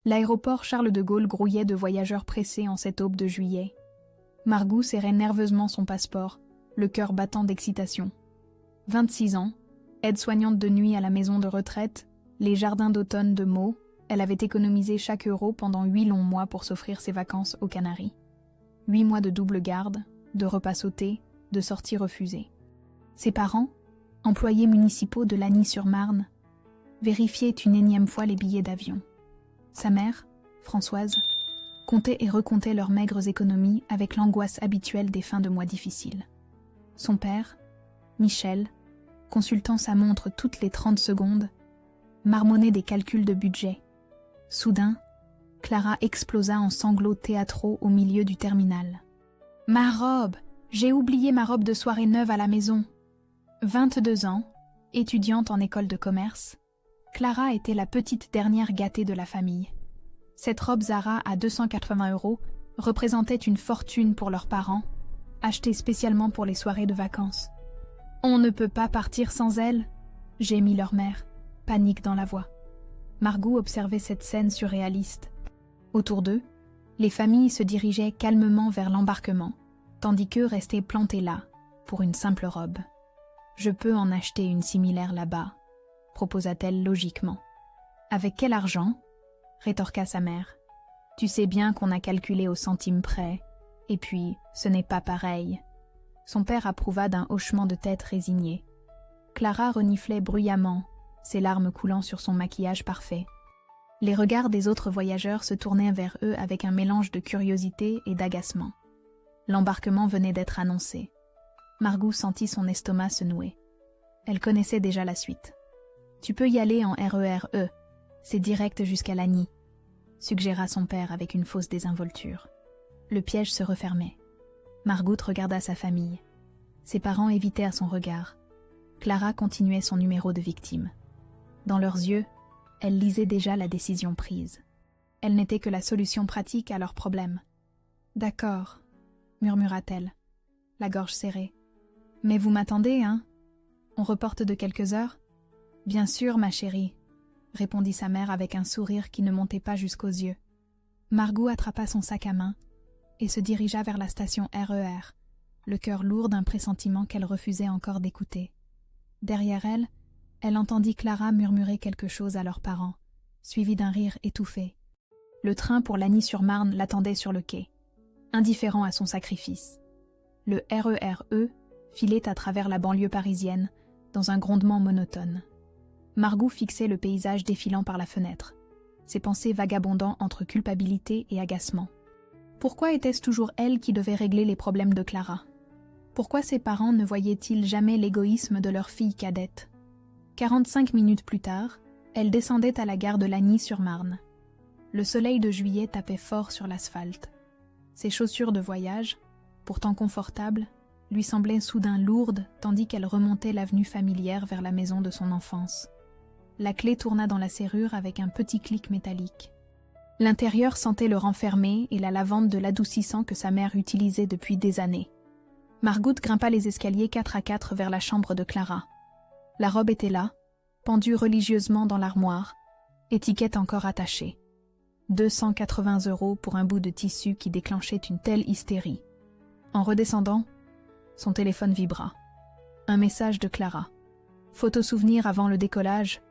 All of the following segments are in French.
L'aéroport Charles de Gaulle grouillait de voyageurs pressés en cette aube de juillet. Margou serrait nerveusement son passeport, le cœur battant d'excitation. 26 ans, aide-soignante de nuit à la maison de retraite, les jardins d'automne de Meaux, elle avait économisé chaque euro pendant 8 longs mois pour s'offrir ses vacances aux Canaries. 8 mois de double garde, de repas sautés, de sorties refusées. Ses parents, employés municipaux de Lagny-sur-Marne, vérifiaient une énième fois les billets d'avion. Sa mère, Françoise, comptait et recomptait leurs maigres économies avec l'angoisse habituelle des fins de mois difficiles. Son père, Michel, consultant sa montre toutes les 30 secondes, marmonnait des calculs de budget. Soudain, Clara explosa en sanglots théâtraux au milieu du terminal. « Ma robe! J'ai oublié ma robe de soirée neuve à la maison !» 22 ans, étudiante en école de commerce, Clara était la petite dernière gâtée de la famille. Cette robe Zara à 280 € représentait une fortune pour leurs parents, achetée spécialement pour les soirées de vacances. « On ne peut pas partir sans elle !» gémit leur mère, panique dans la voix. Margou observait cette scène surréaliste. Autour d'eux, les familles se dirigeaient calmement vers l'embarquement, tandis qu'eux restaient plantés là, pour une simple robe. « Je peux en acheter une similaire là-bas », proposa-t-elle logiquement. « Avec quel argent ?» rétorqua sa mère. « Tu sais bien qu'on a calculé au centime près, et puis ce n'est pas pareil. » Son père approuva d'un hochement de tête résigné. Clara reniflait bruyamment, ses larmes coulant sur son maquillage parfait. Les regards des autres voyageurs se tournaient vers eux avec un mélange de curiosité et d'agacement. L'embarquement venait d'être annoncé. Margou sentit son estomac se nouer. Elle connaissait déjà la suite. « Tu peux y aller en RER E, c'est direct jusqu'à Lagny », suggéra son père avec une fausse désinvolture. Le piège se refermait. Margou regarda sa famille. Ses parents évitèrent son regard. Clara continuait son numéro de victime. Dans leurs yeux, elle lisait déjà la décision prise. Elle n'était que la solution pratique à leurs problèmes. « D'accord », murmura-t-elle, la gorge serrée. « Mais vous m'attendez, hein? On reporte de quelques heures ?»« Bien sûr, ma chérie », répondit sa mère avec un sourire qui ne montait pas jusqu'aux yeux. Margou attrapa son sac à main et se dirigea vers la station RER, le cœur lourd d'un pressentiment qu'elle refusait encore d'écouter. Derrière elle, elle entendit Clara murmurer quelque chose à leurs parents, suivi d'un rire étouffé. Le train pour Lagny-sur-Marne l'attendait sur le quai, indifférent à son sacrifice. Le RER E filait à travers la banlieue parisienne, dans un grondement monotone. Margou fixait le paysage défilant par la fenêtre, ses pensées vagabondant entre culpabilité et agacement. Pourquoi était-ce toujours elle qui devait régler les problèmes de Clara? Pourquoi ses parents ne voyaient-ils jamais l'égoïsme de leur fille cadette? 45 minutes plus tard, elle descendait à la gare de Lagny-sur-Marne. Le soleil de juillet tapait fort sur l'asphalte. Ses chaussures de voyage, pourtant confortables, lui semblaient soudain lourdes tandis qu'elle remontait l'avenue familière vers la maison de son enfance. La clé tourna dans la serrure avec un petit clic métallique. L'intérieur sentait le renfermé et la lavande de l'adoucissant que sa mère utilisait depuis des années. Margou grimpa les escaliers 4 à 4 vers la chambre de Clara. La robe était là, pendue religieusement dans l'armoire, étiquette encore attachée. 280 € pour un bout de tissu qui déclenchait une telle hystérie. En redescendant, son téléphone vibra. Un message de Clara. Photo souvenir avant le décollage.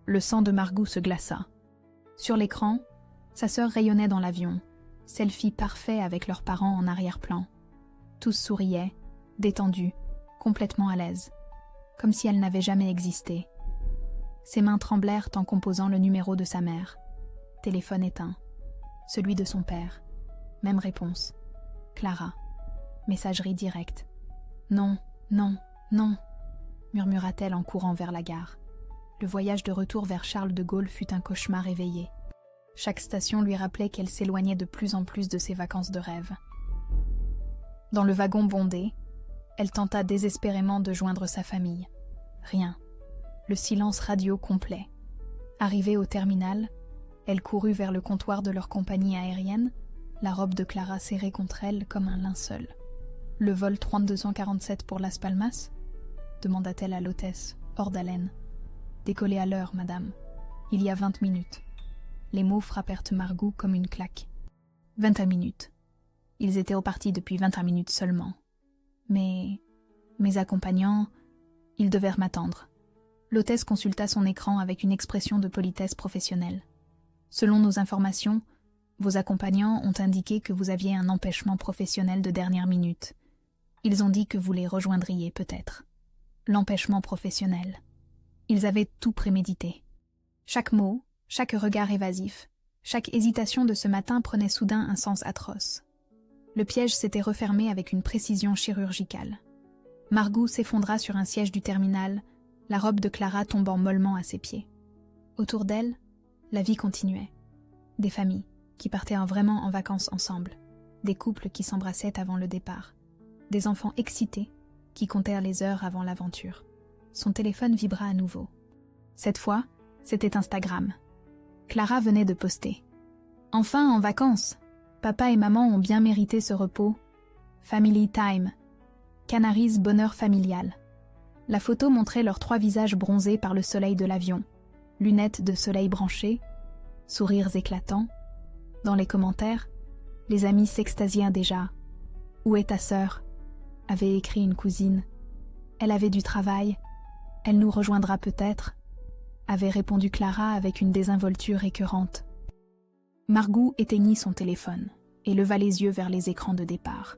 Le sang de Margou se glaça. Sur l'écran, sa sœur rayonnait dans l'avion, selfie parfait avec leurs parents en arrière-plan. Tous souriaient, détendus, complètement à l'aise, comme si elle n'avait jamais existé. Ses mains tremblèrent en composant le numéro de sa mère. Téléphone éteint. Celui de son père. Même réponse. Clara. Messagerie directe. « Non, non, non », murmura-t-elle en courant vers la gare. Le voyage de retour vers Charles de Gaulle fut un cauchemar éveillé. Chaque station lui rappelait qu'elle s'éloignait de plus en plus de ses vacances de rêve. Dans le wagon bondé, elle tenta désespérément de joindre sa famille. Rien. Le silence radio complet. Arrivée au terminal, elle courut vers le comptoir de leur compagnie aérienne, la robe de Clara serrée contre elle comme un linceul. « Le vol 3247 pour Las Palmas ?» demanda-t-elle à l'hôtesse, hors d'haleine. « Décollez à l'heure, madame. Il y a 20 minutes. » Les mots frappèrent Margou comme une claque. 21 minutes. Ils étaient repartis depuis 21 minutes seulement. Mais mes accompagnants, ils devaient m'attendre. L'hôtesse consulta son écran avec une expression de politesse professionnelle. Selon nos informations, vos accompagnants ont indiqué que vous aviez un empêchement professionnel de dernière minute. Ils ont dit que vous les rejoindriez peut-être. L'empêchement professionnel. Ils avaient tout prémédité. Chaque mot, chaque regard évasif, chaque hésitation de ce matin prenait soudain un sens atroce. Le piège s'était refermé avec une précision chirurgicale. Margou s'effondra sur un siège du terminal, la robe de Clara tombant mollement à ses pieds. Autour d'elle, la vie continuait. Des familles qui partaient vraiment en vacances ensemble, des couples qui s'embrassaient avant le départ, des enfants excités qui comptèrent les heures avant l'aventure. Son téléphone vibra à nouveau. Cette fois, c'était Instagram. Clara venait de poster. « Enfin en vacances. Papa et maman ont bien mérité ce repos. Family time. Canaries bonheur familial. » La photo montrait leurs 3 visages bronzés par le soleil de l'avion, lunettes de soleil branchées, sourires éclatants. Dans les commentaires, les amis s'extasièrent déjà. « Où est ta sœur ?» avait écrit une cousine. « Elle avait du travail. Elle nous rejoindra peut-être ?» avait répondu Clara avec une désinvolture écœurante. Margou éteignit son téléphone et leva les yeux vers les écrans de départ.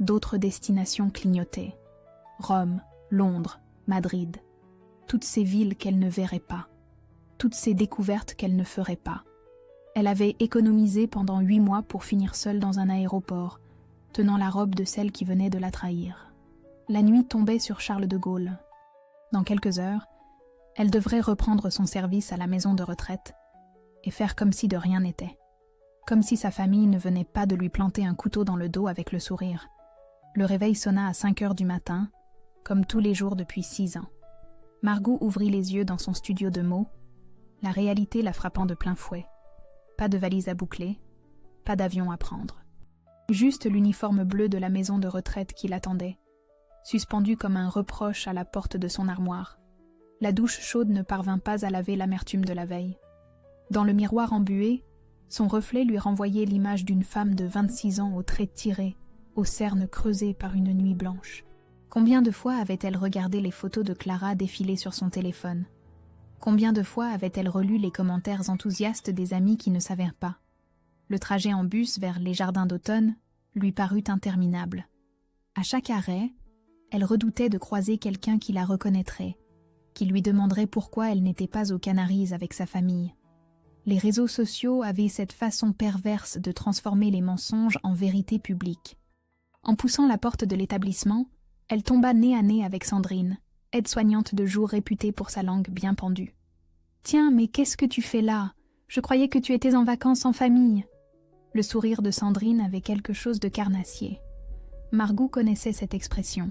D'autres destinations clignotaient. Rome, Londres, Madrid. Toutes ces villes qu'elle ne verrait pas. Toutes ces découvertes qu'elle ne ferait pas. Elle avait économisé pendant 8 mois pour finir seule dans un aéroport, tenant la robe de celle qui venait de la trahir. La nuit tombait sur Charles de Gaulle. Dans quelques heures, elle devrait reprendre son service à la maison de retraite et faire comme si de rien n'était. Comme si sa famille ne venait pas de lui planter un couteau dans le dos avec le sourire. Le réveil sonna à 5 heures du matin, comme tous les jours depuis 6 ans. Margou ouvrit les yeux dans son studio de mots, la réalité la frappant de plein fouet. Pas de valise à boucler, pas d'avion à prendre. Juste l'uniforme bleu de la maison de retraite qui l'attendait, suspendu comme un reproche à la porte de son armoire. La douche chaude ne parvint pas à laver l'amertume de la veille. Dans le miroir embué, son reflet lui renvoyait l'image d'une femme de 26 ans aux traits tirés, aux cernes creusées par une nuit blanche. Combien de fois avait-elle regardé les photos de Clara défiler sur son téléphone? Combien de fois avait-elle relu les commentaires enthousiastes des amis qui ne savaient pas? Le trajet en bus vers les jardins d'automne lui parut interminable. À chaque arrêt, elle redoutait de croiser quelqu'un qui la reconnaîtrait, qui lui demanderait pourquoi elle n'était pas aux Canaries avec sa famille. Les réseaux sociaux avaient cette façon perverse de transformer les mensonges en vérité publique. En poussant la porte de l'établissement, elle tomba nez à nez avec Sandrine, aide-soignante de jour réputée pour sa langue bien pendue. « Tiens, mais qu'est-ce que tu fais là? Je croyais que tu étais en vacances en famille. » Le sourire de Sandrine avait quelque chose de carnassier. Margou connaissait cette expression,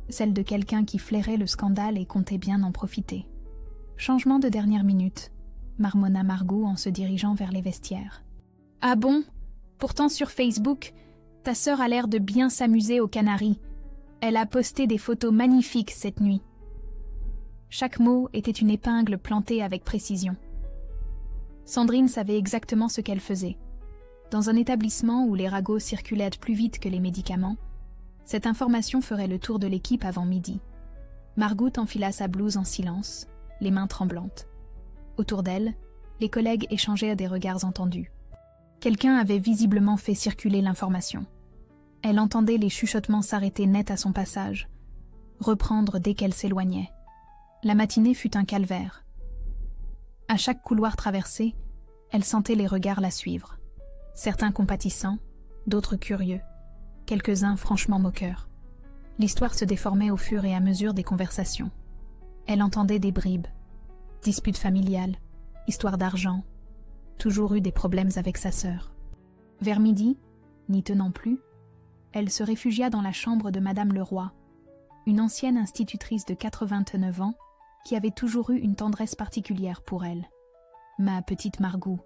celle de quelqu'un qui flairait le scandale et comptait bien en profiter. « Changement de dernière minute », marmonna Margou en se dirigeant vers les vestiaires. « Ah bon? Pourtant sur Facebook, ta sœur a l'air de bien s'amuser aux Canaries. Elle a posté des photos magnifiques cette nuit. » Chaque mot était une épingle plantée avec précision. Sandrine savait exactement ce qu'elle faisait. Dans un établissement où les ragots circulaient plus vite que les médicaments, cette information ferait le tour de l'équipe avant midi. Margou enfila sa blouse en silence, les mains tremblantes. Autour d'elle, les collègues échangeaient des regards entendus. Quelqu'un avait visiblement fait circuler l'information. Elle entendait les chuchotements s'arrêter net à son passage, reprendre dès qu'elle s'éloignait. La matinée fut un calvaire. À chaque couloir traversé, elle sentait les regards la suivre. Certains compatissants, d'autres curieux, quelques-uns franchement moqueurs. L'histoire se déformait au fur et à mesure des conversations. Elle entendait des bribes, disputes familiales, histoires d'argent, toujours eu des problèmes avec sa sœur. Vers midi, n'y tenant plus, elle se réfugia dans la chambre de Madame Leroy, une ancienne institutrice de 89 ans qui avait toujours eu une tendresse particulière pour elle. « Ma petite Margou,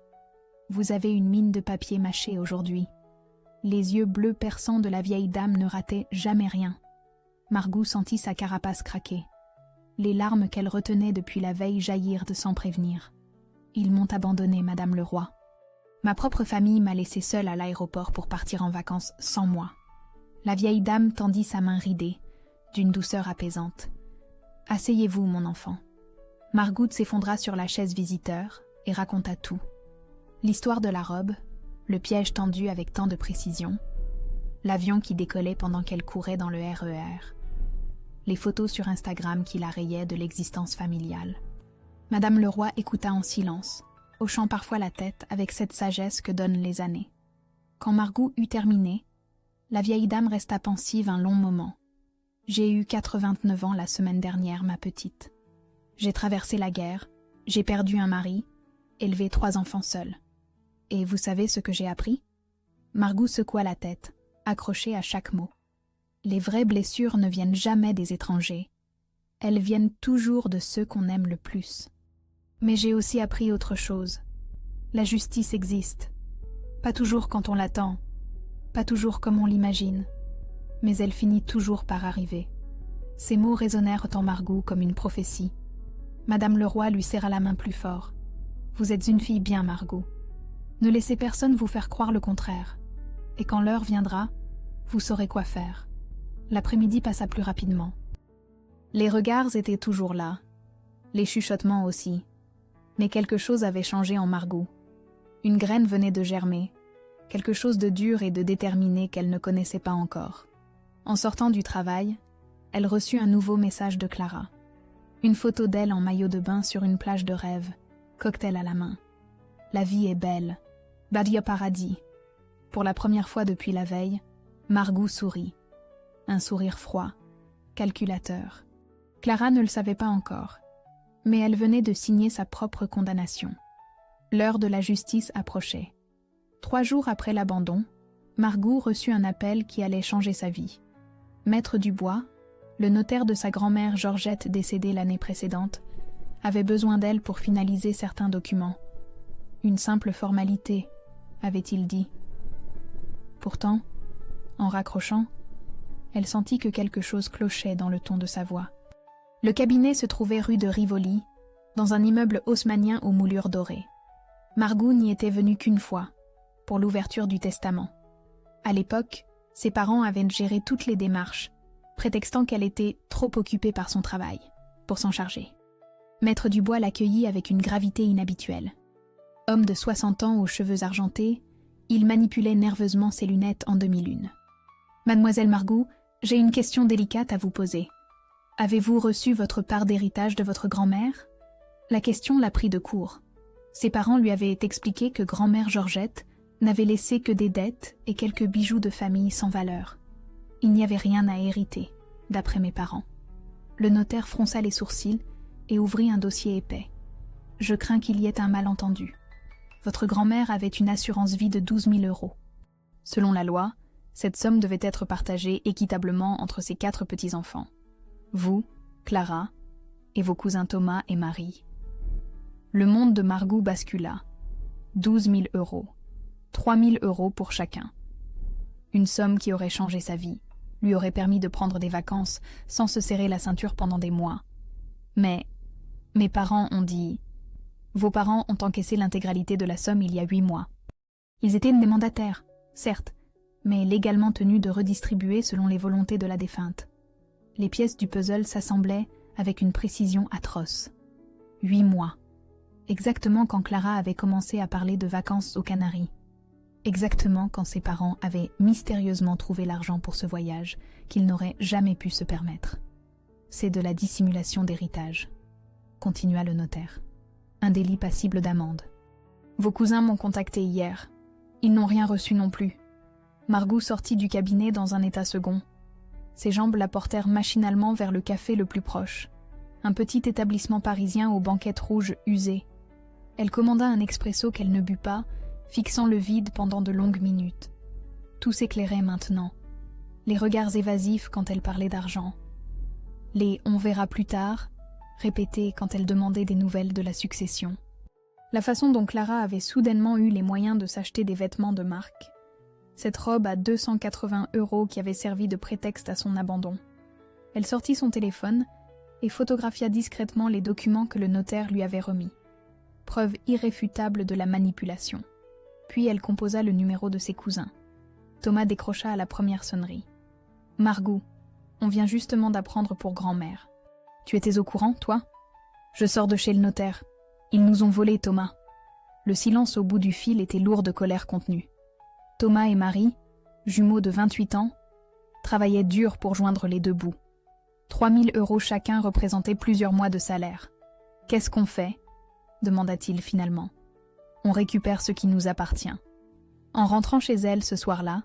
vous avez une mine de papier mâché aujourd'hui. » Les yeux bleus perçants de la vieille dame ne rataient jamais rien. Margou sentit sa carapace craquer. Les larmes qu'elle retenait depuis la veille jaillirent de sans prévenir. « Ils m'ont abandonnée, Madame Leroy. » Ma propre famille m'a laissée seule à l'aéroport pour partir en vacances sans moi. La vieille dame tendit sa main ridée, d'une douceur apaisante. « Asseyez-vous, mon enfant. » Margout s'effondra sur la chaise visiteur et raconta tout. L'histoire de la robe, le piège tendu avec tant de précision, l'avion qui décollait pendant qu'elle courait dans le RER, les photos sur Instagram qui la rayaient de l'existence familiale. Madame Leroy écouta en silence, hochant parfois la tête avec cette sagesse que donnent les années. Quand Margout eut terminé, la vieille dame resta pensive un long moment. « J'ai eu 89 ans la semaine dernière, ma petite. J'ai traversé la guerre, j'ai perdu un mari, élevé 3 enfants seuls. Et vous savez ce que j'ai appris ?» Margout secoua la tête, accrochée à chaque mot. Les vraies blessures ne viennent jamais des étrangers. Elles viennent toujours de ceux qu'on aime le plus. Mais j'ai aussi appris autre chose. La justice existe. Pas toujours quand on l'attend, pas toujours comme on l'imagine, mais elle finit toujours par arriver. Ces mots résonnèrent en Margout comme une prophétie. Madame Leroy lui serra la main plus fort. « Vous êtes une fille bien, Margout. Ne laissez personne vous faire croire le contraire. Et quand l'heure viendra, vous saurez quoi faire. » L'après-midi passa plus rapidement. Les regards étaient toujours là, les chuchotements aussi. Mais quelque chose avait changé en Margout. Une graine venait de germer, quelque chose de dur et de déterminé qu'elle ne connaissait pas encore. En sortant du travail, elle reçut un nouveau message de Clara. Une photo d'elle en maillot de bain sur une plage de rêve, cocktail à la main. La vie est belle, Badia paradis. Pour la première fois depuis la veille, Margout sourit. Un sourire froid, calculateur. Clara ne le savait pas encore, mais elle venait de signer sa propre condamnation. L'heure de la justice approchait. 3 jours après l'abandon, Margout reçut un appel qui allait changer sa vie. Maître Dubois, le notaire de sa grand-mère Georgette décédée l'année précédente, avait besoin d'elle pour finaliser certains documents. Une simple formalité, avait-il dit. Pourtant, en raccrochant, elle sentit que quelque chose clochait dans le ton de sa voix. Le cabinet se trouvait rue de Rivoli, dans un immeuble haussmannien aux moulures dorées. Margout n'y était venue qu'une fois, pour l'ouverture du testament. À l'époque, ses parents avaient géré toutes les démarches, prétextant qu'elle était trop occupée par son travail, pour s'en charger. Maître Dubois l'accueillit avec une gravité inhabituelle. Homme de 60 ans aux cheveux argentés, il manipulait nerveusement ses lunettes en demi-lune. « Mademoiselle Margout, j'ai une question délicate à vous poser. Avez-vous reçu votre part d'héritage de votre grand-mère ?» La question la prit de court. Ses parents lui avaient expliqué que grand-mère Georgette n'avait laissé que des dettes et quelques bijoux de famille sans valeur. Il n'y avait rien à hériter, d'après mes parents. Le notaire fronça les sourcils et ouvrit un dossier épais. « Je crains qu'il y ait un malentendu. Votre grand-mère avait une assurance vie de 12 000 €. Selon la loi, cette somme devait être partagée équitablement entre ses 4 petits-enfants. Vous, Clara, et vos cousins Thomas et Marie. » Le monde de Margout bascula. 12 000 €. 3 000 € pour chacun. Une somme qui aurait changé sa vie, lui aurait permis de prendre des vacances sans se serrer la ceinture pendant des mois. Mais mes parents ont dit... Vos parents ont encaissé l'intégralité de la somme il y a 8 mois. Ils étaient des mandataires, certes, mais légalement tenus de redistribuer selon les volontés de la défunte. Les pièces du puzzle s'assemblaient avec une précision atroce. 8 mois. Exactement quand Clara avait commencé à parler de vacances aux Canaries. Exactement quand ses parents avaient mystérieusement trouvé l'argent pour ce voyage qu'ils n'auraient jamais pu se permettre. C'est de la dissimulation d'héritage, continua le notaire. Un délit passible d'amende. Vos cousins m'ont contacté hier. Ils n'ont rien reçu non plus. Margout sortit du cabinet dans un état second. Ses jambes la portèrent machinalement vers le café le plus proche, un petit établissement parisien aux banquettes rouges usées. Elle commanda un expresso qu'elle ne but pas, fixant le vide pendant de longues minutes. Tout s'éclairait maintenant. Les regards évasifs quand elle parlait d'argent. Les « on verra plus tard » répétés quand elle demandait des nouvelles de la succession. La façon dont Clara avait soudainement eu les moyens de s'acheter des vêtements de marque. Cette robe à 280 € qui avait servi de prétexte à son abandon. Elle sortit son téléphone et photographia discrètement les documents que le notaire lui avait remis. Preuve irréfutable de la manipulation. Puis elle composa le numéro de ses cousins. Thomas décrocha à la première sonnerie. « Margou, on vient justement d'apprendre pour grand-mère. Tu étais au courant, toi ? Je sors de chez le notaire. Ils nous ont volé, Thomas. » Le silence au bout du fil était lourd de colère contenue. Thomas et Marie, jumeaux de 28 ans, travaillaient dur pour joindre les deux bouts. 3 000 € chacun représentaient plusieurs mois de salaire. « Qu'est-ce qu'on fait ?» demanda-t-il finalement. « On récupère ce qui nous appartient. » En rentrant chez elle ce soir-là,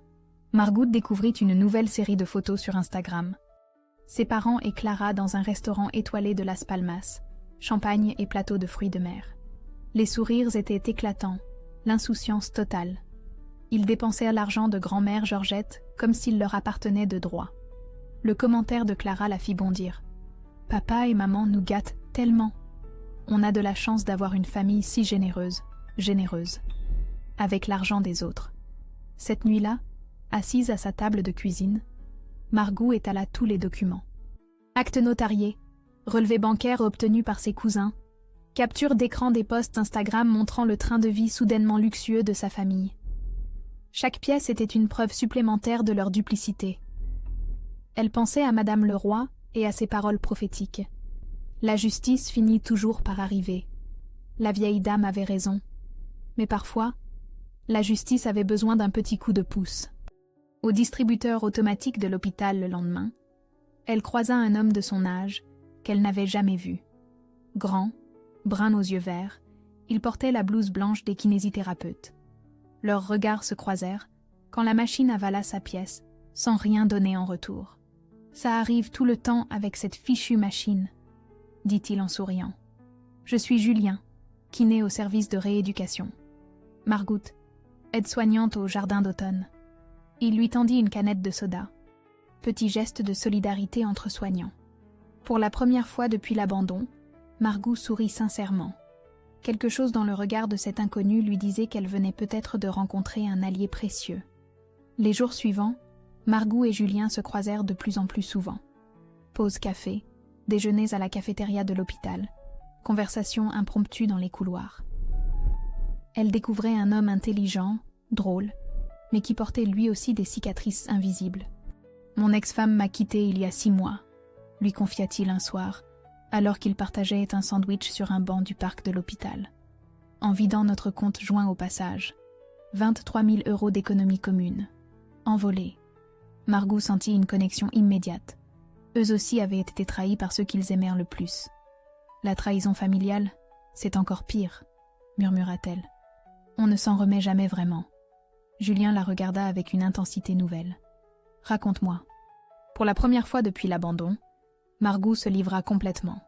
Margou découvrit une nouvelle série de photos sur Instagram. Ses parents et Clara dans un restaurant étoilé de Las Palmas, champagne et plateau de fruits de mer. Les sourires étaient éclatants, l'insouciance totale. Ils dépensaient l'argent de grand-mère Georgette comme s'il leur appartenait de droit. Le commentaire de Clara la fit bondir. « Papa et maman nous gâtent tellement. On a de la chance d'avoir une famille si généreuse, avec l'argent des autres. » Cette nuit-là, assise à sa table de cuisine, Margou étala tous les documents. Acte notarié, relevé bancaire obtenu par ses cousins, capture d'écran des posts Instagram montrant le train de vie soudainement luxueux de sa famille. Chaque pièce était une preuve supplémentaire de leur duplicité. Elle pensait à Madame Leroy et à ses paroles prophétiques. La justice finit toujours par arriver. La vieille dame avait raison. Mais parfois, la justice avait besoin d'un petit coup de pouce. Au distributeur automatique de l'hôpital le lendemain, elle croisa un homme de son âge qu'elle n'avait jamais vu. Grand, brun aux yeux verts, il portait la blouse blanche des kinésithérapeutes. Leurs regards se croisèrent quand la machine avala sa pièce sans rien donner en retour. « Ça arrive tout le temps avec cette fichue machine, » dit-il en souriant. « Je suis Julien, kiné au service de rééducation. Margou, aide-soignante au jardin d'automne. » Il lui tendit une canette de soda. Petit geste de solidarité entre soignants. Pour la première fois depuis l'abandon, Margou sourit sincèrement. Quelque chose dans le regard de cet inconnu lui disait qu'elle venait peut-être de rencontrer un allié précieux. Les jours suivants, Margou et Julien se croisèrent de plus en plus souvent. Pause café, déjeuners à la cafétéria de l'hôpital, conversations impromptues dans les couloirs. Elle découvrait un homme intelligent, drôle, mais qui portait lui aussi des cicatrices invisibles. « Mon ex-femme m'a quitté il y a 6 mois, » lui confia-t-il un soir, alors qu'il partageait un sandwich sur un banc du parc de l'hôpital. En vidant notre compte joint au passage, 23 000 € d'économie commune. Envolés. Margou sentit une connexion immédiate. Eux aussi avaient été trahis par ceux qu'ils aimèrent le plus. « La trahison familiale, c'est encore pire, » murmura-t-elle. « On ne s'en remet jamais vraiment. » Julien la regarda avec une intensité nouvelle. « Raconte-moi. » Pour la première fois depuis l'abandon, Margou se livra complètement.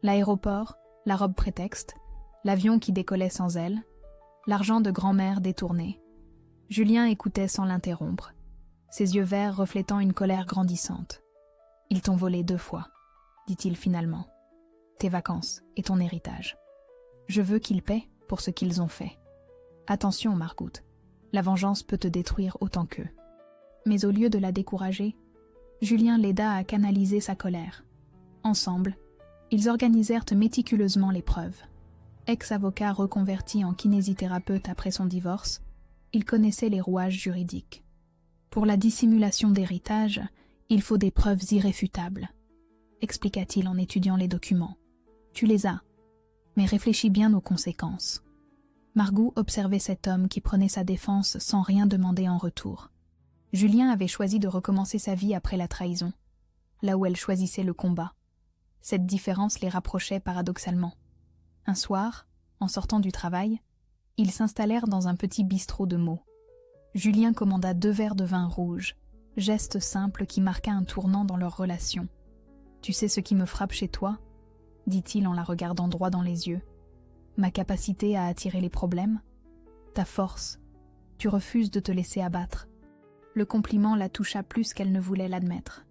L'aéroport, la robe prétexte, l'avion qui décollait sans elle, l'argent de grand-mère détourné. Julien écoutait sans l'interrompre, ses yeux verts reflétant une colère grandissante. « Ils t'ont volé 2 fois, » dit-il finalement. « Tes vacances et ton héritage. Je veux qu'ils paient pour ce qu'ils ont fait. Attention, Margou. La vengeance peut te détruire autant qu'eux. » Mais au lieu de la décourager, Julien l'aida à canaliser sa colère. Ensemble, ils organisèrent méticuleusement les preuves. Ex-avocat reconverti en kinésithérapeute après son divorce, il connaissait les rouages juridiques. Pour la dissimulation d'héritage, il faut des preuves irréfutables, expliqua-t-il en étudiant les documents. Tu les as, mais réfléchis bien aux conséquences. Margou observait cet homme qui prenait sa défense sans rien demander en retour. Julien avait choisi de recommencer sa vie après la trahison, là où elle choisissait le combat. Cette différence les rapprochait paradoxalement. Un soir, en sortant du travail, ils s'installèrent dans un petit bistrot de mots. Julien commanda 2 verres de vin rouge, geste simple qui marqua un tournant dans leur relation. « Tu sais ce qui me frappe chez toi ?» dit-il en la regardant droit dans les yeux. « Ma capacité à attirer les problèmes ? Ta force. Tu refuses de te laisser abattre. » Le compliment la toucha plus qu'elle ne voulait l'admettre.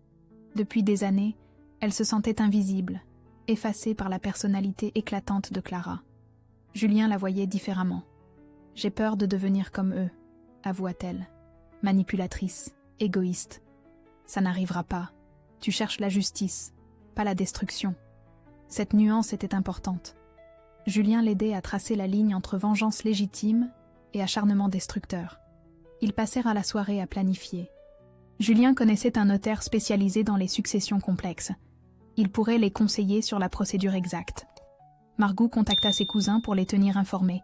Depuis des années, elle se sentait invisible, effacée par la personnalité éclatante de Clara. Julien la voyait différemment. « J'ai peur de devenir comme eux, » avoua-t-elle. « Manipulatrice, égoïste. Ça n'arrivera pas. Tu cherches la justice, pas la destruction. » Cette nuance était importante. Julien l'aidait à tracer la ligne entre vengeance légitime et acharnement destructeur. Ils passèrent la soirée à planifier. Julien connaissait un notaire spécialisé dans les successions complexes. Il pourrait les conseiller sur la procédure exacte. Margou contacta ses cousins pour les tenir informés.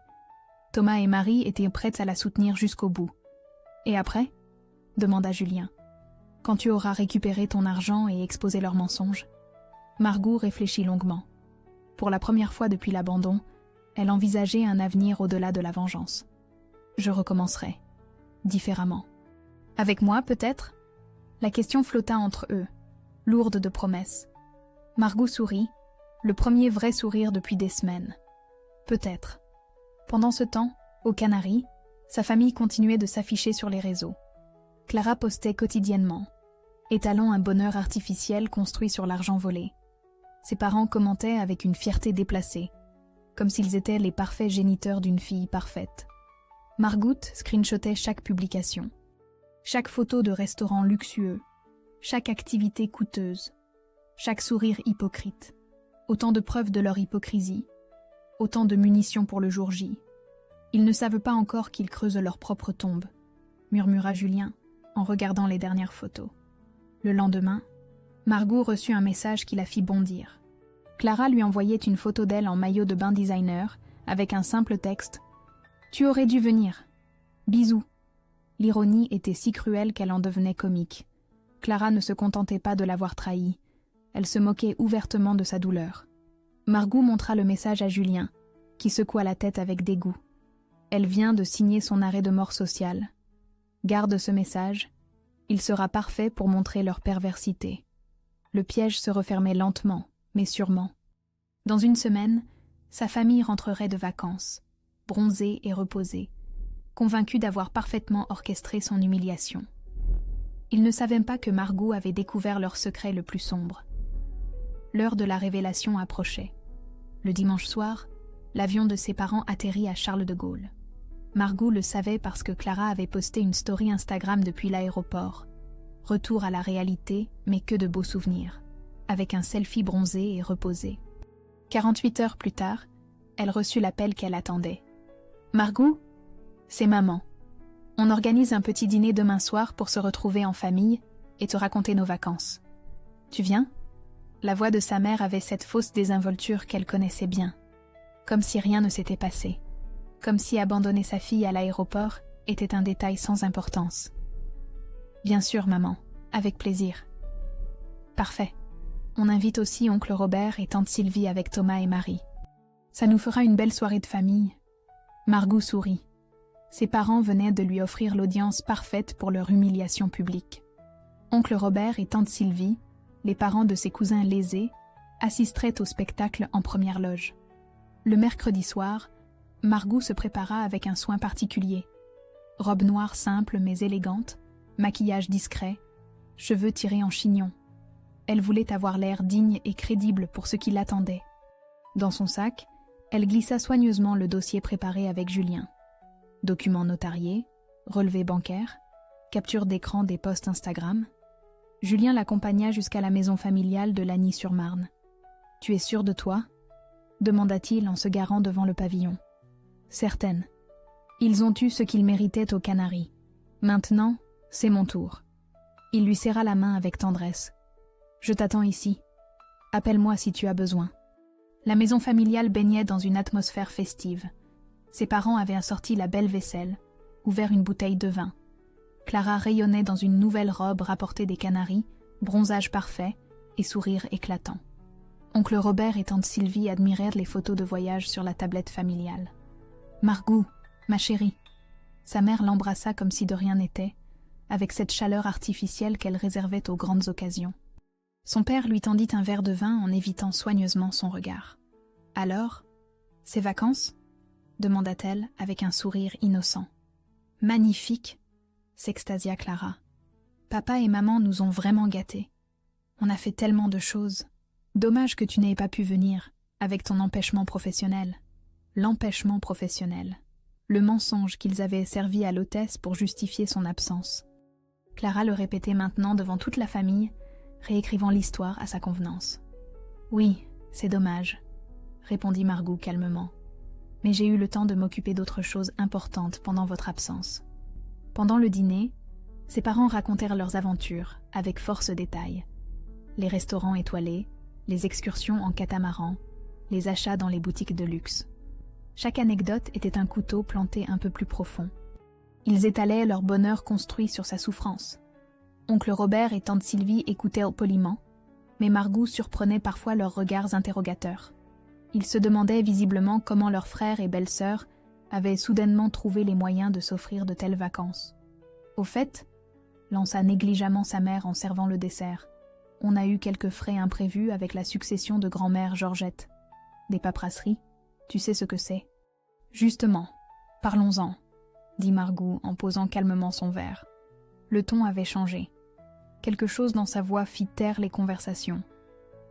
Thomas et Marie étaient prêts à la soutenir jusqu'au bout. « Et après » demanda Julien. « Quand tu auras récupéré ton argent et exposé leurs mensonges ?» Margou réfléchit longuement. Pour la première fois depuis l'abandon, elle envisageait un avenir au-delà de la vengeance. « Je recommencerai. Différemment. » « Avec moi, peut-être ?» La question flotta entre eux, lourde de promesses. Margou sourit, le premier vrai sourire depuis des semaines. Peut-être. Pendant ce temps, aux Canaries, sa famille continuait de s'afficher sur les réseaux. Clara postait quotidiennement, étalant un bonheur artificiel construit sur l'argent volé. Ses parents commentaient avec une fierté déplacée, comme s'ils étaient les parfaits géniteurs d'une fille parfaite. Margout screenshotait chaque publication, chaque photo de restaurant luxueux, chaque activité coûteuse, chaque sourire hypocrite. Autant de preuves de leur hypocrisie, autant de munitions pour le jour J. Ils ne savent pas encore qu'ils creusent leur propre tombe, murmura Julien en regardant les dernières photos. Le lendemain, Margou reçut un message qui la fit bondir. Clara lui envoyait une photo d'elle en maillot de bain designer avec un simple texte « Tu aurais dû venir. Bisous ». L'ironie était si cruelle qu'elle en devenait comique. Clara ne se contentait pas de l'avoir trahie. Elle se moquait ouvertement de sa douleur. Margou montra le message à Julien, qui secoua la tête avec dégoût. Elle vient de signer son arrêt de mort sociale. Garde ce message, il sera parfait pour montrer leur perversité. Le piège se refermait lentement, mais sûrement. Dans une semaine, sa famille rentrerait de vacances, bronzée et reposée, convaincue d'avoir parfaitement orchestré son humiliation. Ils ne savaient pas que Margou avait découvert leur secret le plus sombre. L'heure de la révélation approchait. Le dimanche soir, l'avion de ses parents atterrit à Charles de Gaulle. Margou le savait parce que Clara avait posté une story Instagram depuis l'aéroport. Retour à la réalité, mais que de beaux souvenirs, avec un selfie bronzé et reposé. 48 heures plus tard, elle reçut l'appel qu'elle attendait. « Margou, c'est maman. On organise un petit dîner demain soir pour se retrouver en famille et te raconter nos vacances. Tu viens ?» La voix de sa mère avait cette fausse désinvolture qu'elle connaissait bien. Comme si rien ne s'était passé. Comme si abandonner sa fille à l'aéroport était un détail sans importance. « Bien sûr, maman, avec plaisir. »« Parfait. On invite aussi oncle Robert et tante Sylvie avec Thomas et Marie. Ça nous fera une belle soirée de famille. » Margou sourit. Ses parents venaient de lui offrir l'audience parfaite pour leur humiliation publique. Oncle Robert et tante Sylvie, les parents de ses cousins lésés, assisteraient au spectacle en première loge. Le mercredi soir, Margou se prépara avec un soin particulier. Robe noire simple mais élégante, maquillage discret, cheveux tirés en chignon. Elle voulait avoir l'air digne et crédible pour ceux qui l'attendaient. Dans son sac, elle glissa soigneusement le dossier préparé avec Julien. Documents notariés, relevés bancaires, capture d'écran des posts Instagram. Julien l'accompagna jusqu'à la maison familiale de Lagny-sur-Marne. « Tu es sûre de toi ?» demanda-t-il en se garant devant le pavillon. « Certaine. Ils ont eu ce qu'ils méritaient aux Canaries. Maintenant, c'est mon tour. » Il lui serra la main avec tendresse. « Je t'attends ici. Appelle-moi si tu as besoin. » La maison familiale baignait dans une atmosphère festive. Ses parents avaient assorti la belle vaisselle, ouvert une bouteille de vin. Clara rayonnait dans une nouvelle robe rapportée des Canaries, bronzage parfait et sourire éclatant. Oncle Robert et tante Sylvie admirèrent les photos de voyage sur la tablette familiale. « Margou, ma chérie !» Sa mère l'embrassa comme si de rien n'était, avec cette chaleur artificielle qu'elle réservait aux grandes occasions. Son père lui tendit un verre de vin en évitant soigneusement son regard. « Alors, ces vacances ?» demanda-t-elle avec un sourire innocent. « Magnifique !» s'extasia Clara. « Papa et maman nous ont vraiment gâtés. On a fait tellement de choses. Dommage que tu n'aies pas pu venir, avec ton empêchement professionnel. » L'empêchement professionnel. Le mensonge qu'ils avaient servi à l'hôtesse pour justifier son absence. Clara le répétait maintenant devant toute la famille, réécrivant l'histoire à sa convenance. « Oui, c'est dommage, » répondit Margou calmement. « mais j'ai eu le temps de m'occuper d'autres choses importantes pendant votre absence. » Pendant le dîner, ses parents racontèrent leurs aventures avec force détails. Les restaurants étoilés, les excursions en catamaran, les achats dans les boutiques de luxe. Chaque anecdote était un couteau planté un peu plus profond. Ils étalaient leur bonheur construit sur sa souffrance. Oncle Robert et tante Sylvie écoutaient poliment, mais Margou surprenait parfois leurs regards interrogateurs. Ils se demandaient visiblement comment leurs frères et belles-sœurs avaient soudainement trouvé les moyens de s'offrir de telles vacances. « Au fait, » lança négligemment sa mère en servant le dessert, « on a eu quelques frais imprévus avec la succession de grand-mère Georgette. Des paperasseries, tu sais ce que c'est. »« Justement, parlons-en, » dit Margou en posant calmement son verre. Le ton avait changé. Quelque chose dans sa voix fit taire les conversations.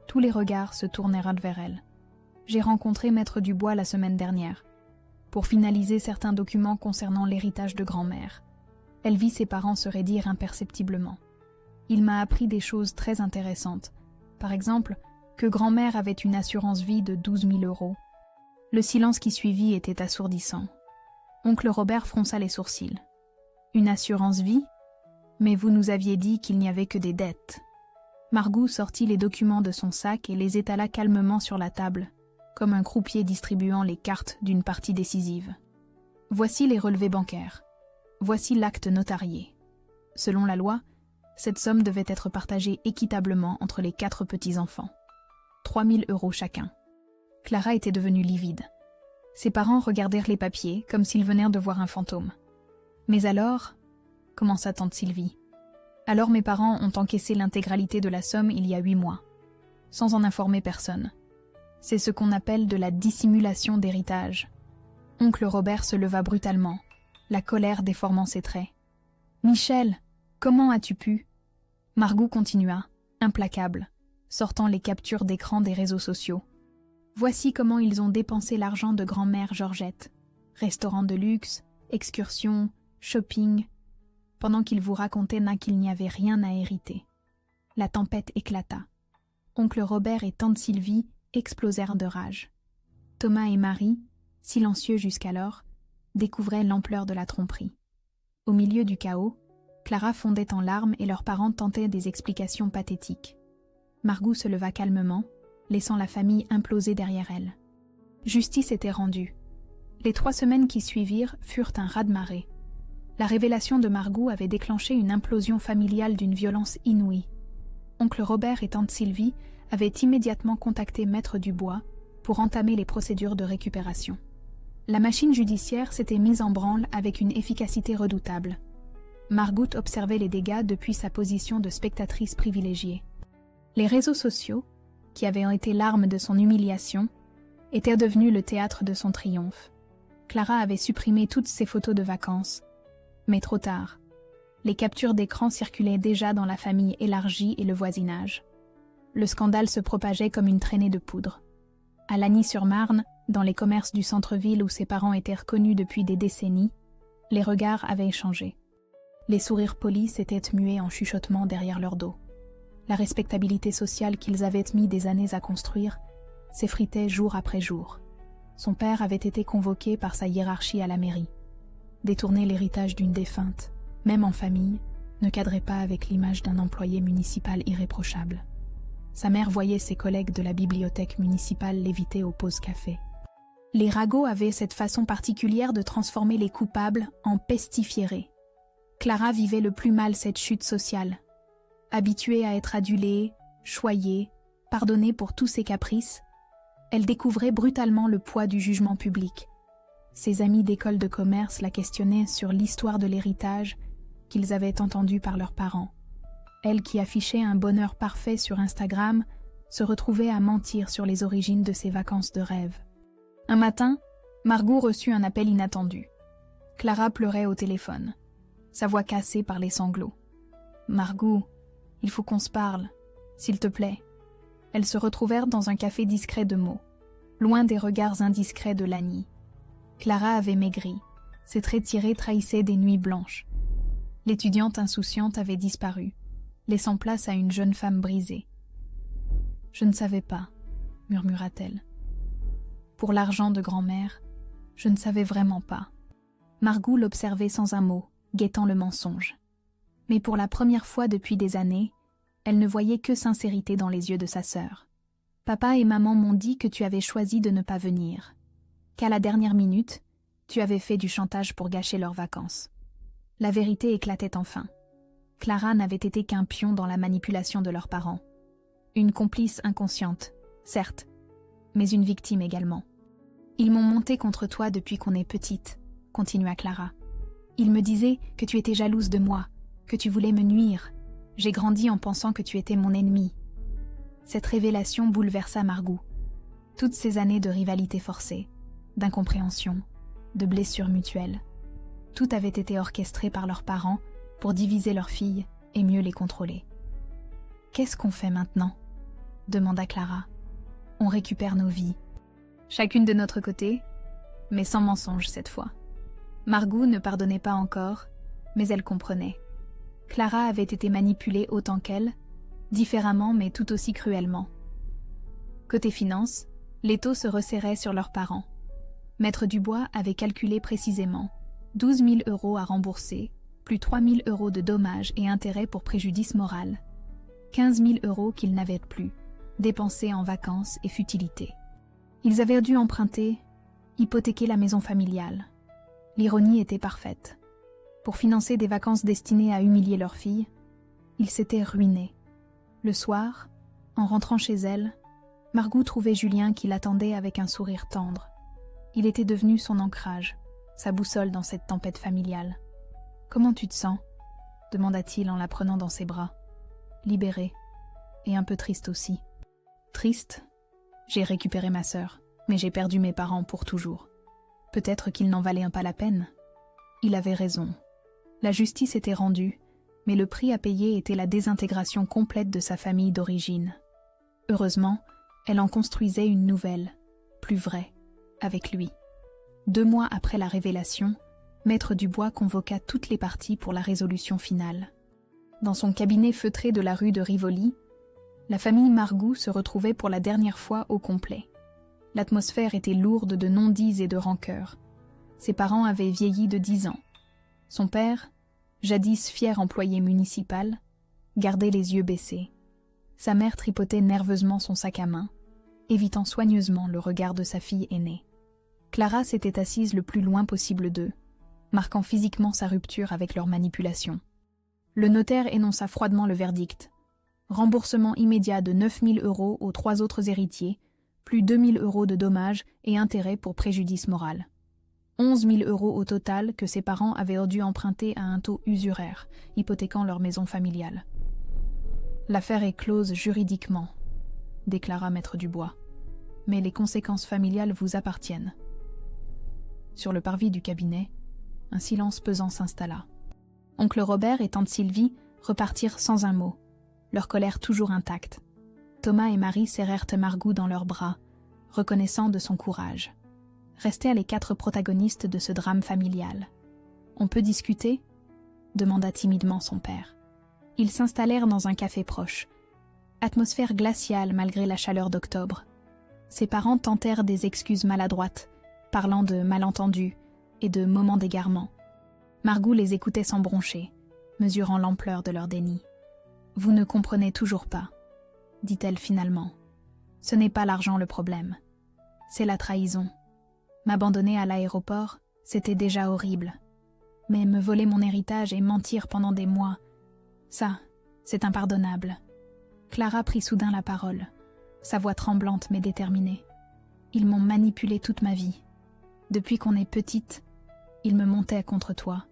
Tous les regards se tournèrent vers elle. « J'ai rencontré Maître Dubois la semaine dernière, pour finaliser certains documents concernant l'héritage de grand-mère. Elle vit ses parents se raidir imperceptiblement. Il m'a appris des choses très intéressantes. Par exemple, que grand-mère avait une assurance vie de 12 000 €. Le silence qui suivit était assourdissant. Oncle Robert fronça les sourcils. « Une assurance vie ? Mais vous nous aviez dit qu'il n'y avait que des dettes. » Margou sortit les documents de son sac et les étala calmement sur la table, comme un croupier distribuant les cartes d'une partie décisive. « Voici les relevés bancaires. Voici l'acte notarié. Selon la loi, cette somme devait être partagée équitablement entre les 4 petits-enfants. 3 000 € chacun. » Clara était devenue livide. Ses parents regardèrent les papiers comme s'ils venaient de voir un fantôme. « Mais alors, » commença tante Sylvie. « Alors mes parents ont encaissé l'intégralité de la somme il y a 8 mois, sans en informer personne. C'est ce qu'on appelle de la dissimulation d'héritage. » Oncle Robert se leva brutalement, la colère déformant ses traits. « Michel, comment as-tu pu ?» Margou continua, implacable, sortant les captures d'écran des réseaux sociaux. « Voici comment ils ont dépensé l'argent de grand-mère Georgette. Restaurant de luxe, excursions, shopping, pendant qu'il vous racontait qu'il n'y avait rien à hériter. » La tempête éclata. Oncle Robert et tante Sylvie explosèrent de rage. Thomas et Marie, silencieux jusqu'alors, découvraient l'ampleur de la tromperie. Au milieu du chaos, Clara fondait en larmes et leurs parents tentaient des explications pathétiques. Margou se leva calmement, laissant la famille imploser derrière elle. Justice était rendue. Les 3 semaines qui suivirent furent un raz-de-marée. La révélation de Margou avait déclenché une implosion familiale d'une violence inouïe. Oncle Robert et tante Sylvie avaient immédiatement contacté Maître Dubois pour entamer les procédures de récupération. La machine judiciaire s'était mise en branle avec une efficacité redoutable. Margou observait les dégâts depuis sa position de spectatrice privilégiée. Les réseaux sociaux, qui avaient été l'arme de son humiliation, étaient devenus le théâtre de son triomphe. Clara avait supprimé toutes ses photos de vacances, mais trop tard. Les captures d'écran circulaient déjà dans la famille élargie et le voisinage. Le scandale se propageait comme une traînée de poudre. À Lagny-sur-Marne, dans les commerces du centre-ville où ses parents étaient reconnus depuis des décennies, les regards avaient changé. Les sourires polis s'étaient mués en chuchotements derrière leur dos. La respectabilité sociale qu'ils avaient mis des années à construire s'effritait jour après jour. Son père avait été convoqué par sa hiérarchie à la mairie. Détourner l'héritage d'une défunte, même en famille, ne cadrait pas avec l'image d'un employé municipal irréprochable. Sa mère voyait ses collègues de la bibliothèque municipale l'éviter aux pauses café. Les ragots avaient cette façon particulière de transformer les coupables en pestiférés. Clara vivait le plus mal cette chute sociale. Habituée à être adulée, choyée, pardonnée pour tous ses caprices, elle découvrait brutalement le poids du jugement public. Ses amis d'école de commerce la questionnaient sur l'histoire de l'héritage qu'ils avaient entendu par leurs parents. Elle qui affichait un bonheur parfait sur Instagram se retrouvait à mentir sur les origines de ses vacances de rêve. Un matin, Margou reçut un appel inattendu. Clara pleurait au téléphone, sa voix cassée par les sanglots. « Margou, il faut qu'on se parle, s'il te plaît. » Elles se retrouvèrent dans un café discret de mots, loin des regards indiscrets de Lagny. Clara avait maigri, ses traits tirés trahissaient des nuits blanches. L'étudiante insouciante avait disparu, laissant place à une jeune femme brisée. « Je ne savais pas, » murmura-t-elle. « Pour l'argent de grand-mère, Je ne savais vraiment pas. Margou l'observait sans un mot, guettant le mensonge. Mais pour la première fois depuis des années, elle ne voyait que sincérité dans les yeux de sa sœur. Papa et maman m'ont dit que tu avais choisi de ne pas venir, qu'à la dernière minute, tu avais fait du chantage pour gâcher leurs vacances. La vérité éclatait enfin. Clara n'avait été qu'un pion dans la manipulation de leurs parents. Une complice inconsciente, certes, mais une victime également. Ils m'ont monté contre toi depuis qu'on est petite, continua Clara. Ils me disaient que tu étais jalouse de moi, que tu voulais me nuire. J'ai grandi en pensant que tu étais mon ennemi. Cette révélation bouleversa Margou. Toutes ces années de rivalité forcée, d'incompréhension, de blessures mutuelles. Tout avait été orchestré par leurs parents pour diviser leurs filles et mieux les contrôler. « Qu'est-ce qu'on fait maintenant ?» demanda Clara. « On récupère nos vies. Chacune de notre côté, mais sans mensonge cette fois. » Margou ne pardonnait pas encore, mais elle comprenait. Clara avait été manipulée autant qu'elle, différemment mais tout aussi cruellement. Côté finances, l'étau se resserrait sur leurs parents. Maître Dubois avait calculé précisément 12 000 € à rembourser, plus 3 000 € de dommages et intérêts pour préjudice moral. 15 000 € qu'ils n'avaient plus, dépensés en vacances et futilités. Ils avaient dû emprunter, hypothéquer la maison familiale. L'ironie était parfaite. Pour financer des vacances destinées à humilier leur fille, ils s'étaient ruinés. Le soir, en rentrant chez elle, Margou trouvait Julien qui l'attendait avec un sourire tendre. Il était devenu son ancrage, sa boussole dans cette tempête familiale. « Comment tu te sens ?» demanda-t-il en la prenant dans ses bras. Libérée, et un peu triste aussi. Triste ? J'ai récupéré ma sœur, mais j'ai perdu mes parents pour toujours. Peut-être qu'ils n'en valaient pas la peine. Il avait raison. La justice était rendue, mais le prix à payer était la désintégration complète de sa famille d'origine. Heureusement, elle en construisait une nouvelle, plus vraie, avec lui. 2 mois après la révélation, Maître Dubois convoqua toutes les parties pour la résolution finale. Dans son cabinet feutré de la rue de Rivoli, la famille Margou se retrouvait pour la dernière fois au complet. L'atmosphère était lourde de non-dits et de rancœurs. Ses parents avaient vieilli de 10 ans. Son père, jadis fier employé municipal, gardait les yeux baissés. Sa mère tripotait nerveusement son sac à main, évitant soigneusement le regard de sa fille aînée. Clara s'était assise le plus loin possible d'eux, marquant physiquement sa rupture avec leur manipulation. Le notaire énonça froidement le verdict. Remboursement immédiat de 9 000 € aux 3 autres héritiers, plus 2 000 € de dommages et intérêts pour préjudice moral. 11 000 € au total que ses parents avaient dû emprunter à un taux usuraire, hypothéquant leur maison familiale. « L'affaire est close juridiquement », déclara Maître Dubois, « mais les conséquences familiales vous appartiennent. » Sur le parvis du cabinet, un silence pesant s'installa. Oncle Robert et tante Sylvie repartirent sans un mot, leur colère toujours intacte. Thomas et Marie serrèrent Margou dans leurs bras, reconnaissant de son courage. Restaient les 4 protagonistes de ce drame familial. « On peut discuter ?» demanda timidement son père. Ils s'installèrent dans un café proche. Atmosphère glaciale malgré la chaleur d'octobre. Ses parents tentèrent des excuses maladroites, parlant de malentendus et de moments d'égarement. Margou les écoutait sans broncher, mesurant l'ampleur de leur déni. « Vous ne comprenez toujours pas, » dit-elle finalement. « Ce n'est pas l'argent le problème. C'est la trahison. M'abandonner à l'aéroport, c'était déjà horrible. Mais me voler mon héritage et mentir pendant des mois, ça, c'est impardonnable. » Clara prit soudain la parole, sa voix tremblante mais déterminée. « Ils m'ont manipulée toute ma vie. Depuis qu'on est petite, ils me montaient contre toi.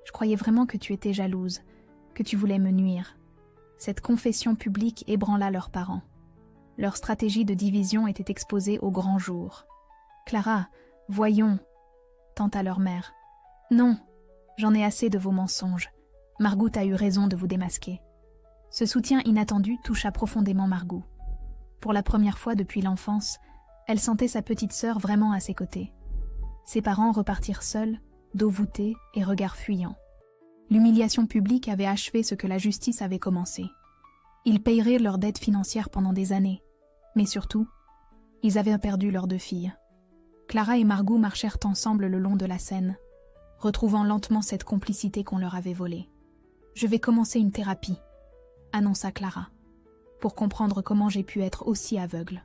Je croyais vraiment que tu étais jalouse, que tu voulais me nuire. » Cette confession publique ébranla leurs parents. Leur stratégie de division était exposée au grand jour. « Clara, voyons !» tenta leur mère. « Non, j'en ai assez de vos mensonges. Margou a eu raison de vous démasquer. » Ce soutien inattendu toucha profondément Margou. Pour la première fois depuis l'enfance, elle sentait sa petite sœur vraiment à ses côtés. Ses parents repartirent seuls, dos voûté et regard fuyant. L'humiliation publique avait achevé ce que la justice avait commencé. Ils paieraient leurs dettes financières pendant des années, mais surtout, ils avaient perdu leurs 2 filles. Clara et Margou marchèrent ensemble le long de la Seine, retrouvant lentement cette complicité qu'on leur avait volée. « Je vais commencer une thérapie », annonça Clara, « pour comprendre comment j'ai pu être aussi aveugle.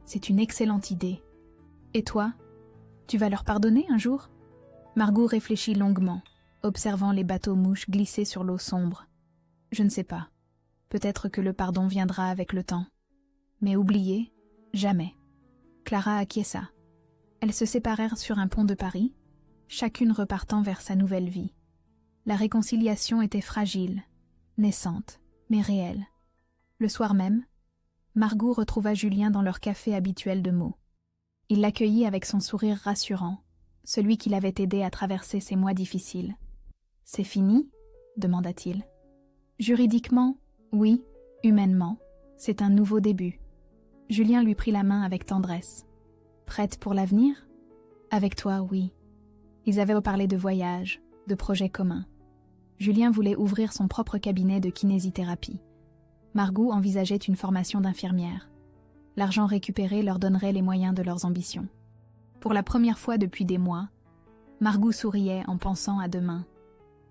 C'est une excellente idée. Et toi, tu vas leur pardonner un jour ?» Margou réfléchit longuement, observant les bateaux-mouches glisser sur l'eau sombre. « Je ne sais pas. Peut-être que le pardon viendra avec le temps. Mais oublier, jamais. » Clara acquiesça. Elles se séparèrent sur un pont de Paris, chacune repartant vers sa nouvelle vie. La réconciliation était fragile, naissante, mais réelle. Le soir même, Margou retrouva Julien dans leur café habituel de Meaux. Il l'accueillit avec son sourire rassurant, celui qui l'avait aidé à traverser ces mois difficiles. « C'est fini ?» demanda-t-il. « Juridiquement, oui. Humainement, c'est un nouveau début. » Julien lui prit la main avec tendresse. « Prête pour l'avenir ? » ?»« Avec toi, oui. » Ils avaient reparlé de voyages, de projets communs. Julien voulait ouvrir son propre cabinet de kinésithérapie. Margou envisageait une formation d'infirmière. L'argent récupéré leur donnerait les moyens de leurs ambitions. Pour la première fois depuis des mois, Margou souriait en pensant à demain.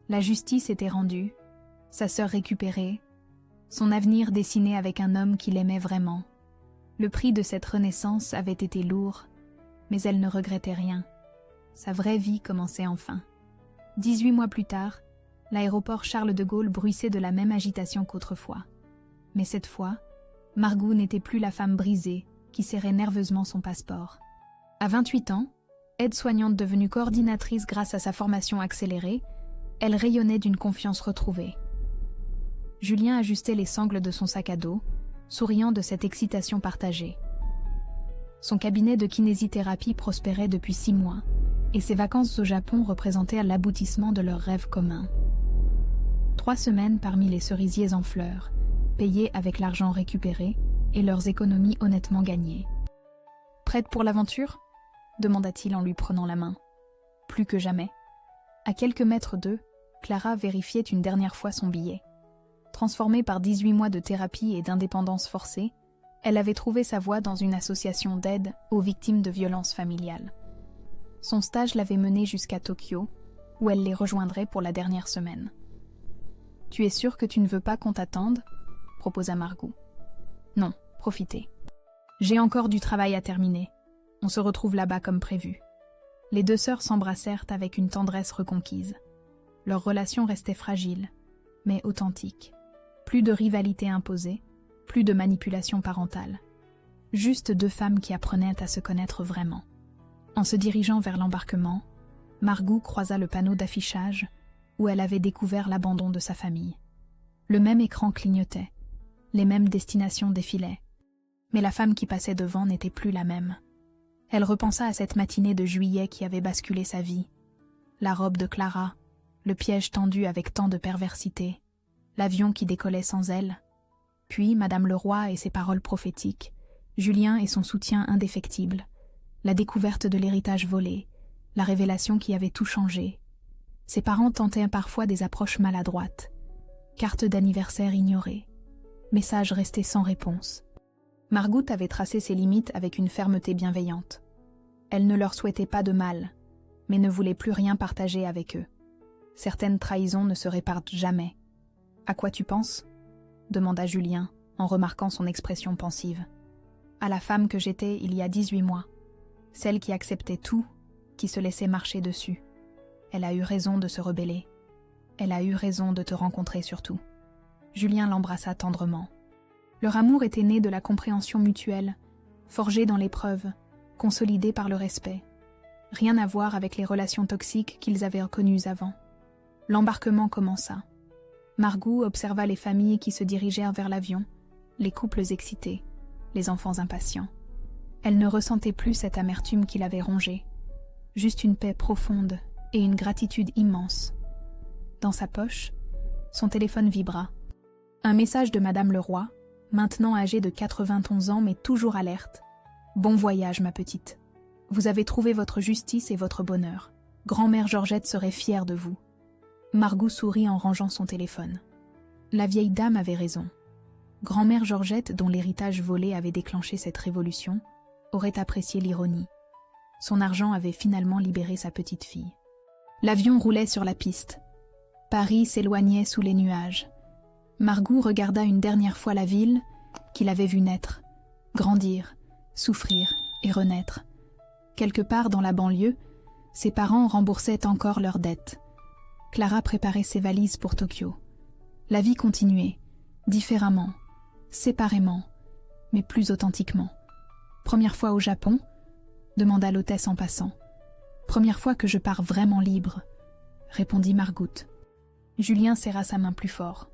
La justice était rendue, sa sœur récupérée, son avenir dessiné avec un homme qui l'aimait vraiment. Le prix de cette renaissance avait été lourd, mais elle ne regrettait rien. Sa vraie vie commençait enfin. 18 mois plus tard, l'aéroport Charles de Gaulle bruissait de la même agitation qu'autrefois. Mais cette fois, Margou n'était plus la femme brisée qui serrait nerveusement son passeport. À 28 ans, aide-soignante devenue coordinatrice grâce à sa formation accélérée, elle rayonnait d'une confiance retrouvée. Julien ajustait les sangles de son sac à dos, souriant de cette excitation partagée. Son cabinet de kinésithérapie prospérait depuis 6 mois, et ses vacances au Japon représentaient l'aboutissement de leur rêve commun. 3 semaines parmi les cerisiers en fleurs, payées avec l'argent récupéré et leurs économies honnêtement gagnées. « Prête pour l'aventure ?» demanda-t-il en lui prenant la main. Plus que jamais. À quelques mètres d'eux, Clara vérifiait une dernière fois son billet. Transformée par 18 mois de thérapie et d'indépendance forcée, elle avait trouvé sa voie dans une association d'aide aux victimes de violences familiales. Son stage l'avait menée jusqu'à Tokyo, où elle les rejoindrait pour la dernière semaine. « Tu es sûre que tu ne veux pas qu'on t'attende ?» proposa Margou. « Non, profitez. J'ai encore du travail à terminer. On se retrouve là-bas comme prévu. » Les deux sœurs s'embrassèrent avec une tendresse reconquise. Leur relation restait fragile, mais authentique. Plus de rivalité imposée, plus de manipulation parentale. Juste 2 femmes qui apprenaient à se connaître vraiment. En se dirigeant vers l'embarquement, Margou croisa le panneau d'affichage où elle avait découvert l'abandon de sa famille. Le même écran clignotait, les mêmes destinations défilaient, mais la femme qui passait devant n'était plus la même. Elle repensa à cette matinée de juillet qui avait basculé sa vie. La robe de Clara, le piège tendu avec tant de perversité, l'avion qui décollait sans elle, puis Madame Leroy et ses paroles prophétiques, Julien et son soutien indéfectible, la découverte de l'héritage volé, la révélation qui avait tout changé. Ses parents tentaient parfois des approches maladroites, cartes d'anniversaire ignorées, messages restés sans réponse. Margou avait tracé ses limites avec une fermeté bienveillante. Elle ne leur souhaitait pas de mal, mais ne voulait plus rien partager avec eux. Certaines trahisons ne se réparent jamais. « À quoi tu penses ?» demanda Julien, en remarquant son expression pensive. « À la femme que j'étais il y a 18 mois. Celle qui acceptait tout, qui se laissait marcher dessus. Elle a eu raison de se rebeller. Elle a eu raison de te rencontrer surtout. » Julien l'embrassa tendrement. Leur amour était né de la compréhension mutuelle, forgé dans l'épreuve, consolidé par le respect. Rien à voir avec les relations toxiques qu'ils avaient connues avant. L'embarquement commença. Margou observa les familles qui se dirigèrent vers l'avion, les couples excités, les enfants impatients. Elle ne ressentait plus cette amertume qui l'avait rongée, juste une paix profonde et une gratitude immense. Dans sa poche, son téléphone vibra. Un message de Madame Leroy, maintenant âgée de 91 ans mais toujours alerte. « Bon voyage, ma petite. Vous avez trouvé votre justice et votre bonheur. Grand-mère Georgette serait fière de vous. » Margou sourit en rangeant son téléphone. La vieille dame avait raison. Grand-mère Georgette, dont l'héritage volé avait déclenché cette révolution, aurait apprécié l'ironie. Son argent avait finalement libéré sa petite fille. L'avion roulait sur la piste. Paris s'éloignait sous les nuages. Margou regarda une dernière fois la ville qu'il avait vue naître, grandir, souffrir et renaître. Quelque part dans la banlieue, ses parents remboursaient encore leurs dettes. Clara préparait ses valises pour Tokyo. La vie continuait, différemment, séparément, mais plus authentiquement. Première fois au Japon, demanda l'hôtesse en passant. Première fois que je pars vraiment libre, répondit Margout. Julien serra sa main plus fort.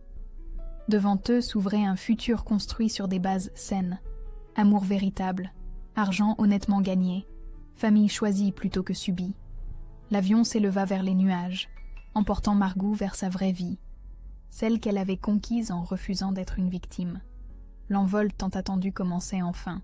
Devant eux s'ouvrait un futur construit sur des bases saines, amour véritable, argent honnêtement gagné, famille choisie plutôt que subie. L'avion s'éleva vers les nuages, emportant Margou vers sa vraie vie, celle qu'elle avait conquise en refusant d'être une victime. L'envol tant attendu commençait enfin.